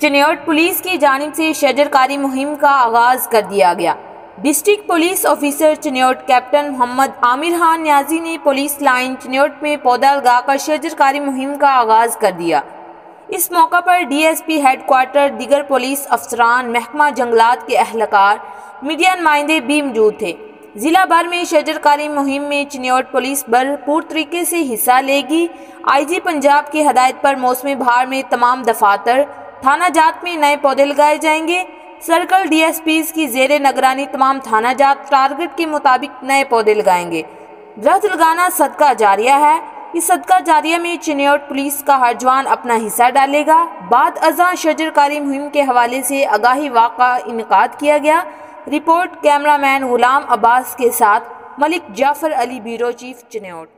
Chiniot police की जानिब से शजरकारी मुहिम का आगाज कर दिया गया। District police officer Chiniot captain Mohammad Amir Khan Niazi ने पुलिस लाइन चिन्योट में पौधा लगाकर शजरकारी मुहिम का आगाज कर दिया। इस मौका पर डीएसपी हेडक्वार्टर, दीगर पुलिस अफसरान, महकमा जंगलात के अहलकार, मीडिया नुमाइंदे भी मौजूद थे। जिला भर में शजरकारी मुहिम में चिन्योट पुलिस भरपूर तरीके से हिस्सा लेगी। आईजी पंजाब की हदायत पर मौसमी बहार में तमाम दफातर, थाना जात में नए पौधे लगाए जाएंगे। सर्कल डीएसपीज की जेर निगरानी तमाम थाना जात टारगेट के मुताबिक नए पौधे लगाएंगे। दरख्त लगाना सदका जारिया है। इस सदका जारिया में चिन्योट पुलिस का हर जवान अपना हिस्सा डालेगा। बाद अज़ां शजरकारी मुहिम के हवाले से आगाही वाक़ा इनेकाद किया गया। रिपोर्ट कैमरामैन गुलाम अब्बास के साथ मलिक जाफर अली, ब्यूरो चीफ, चिन्योट।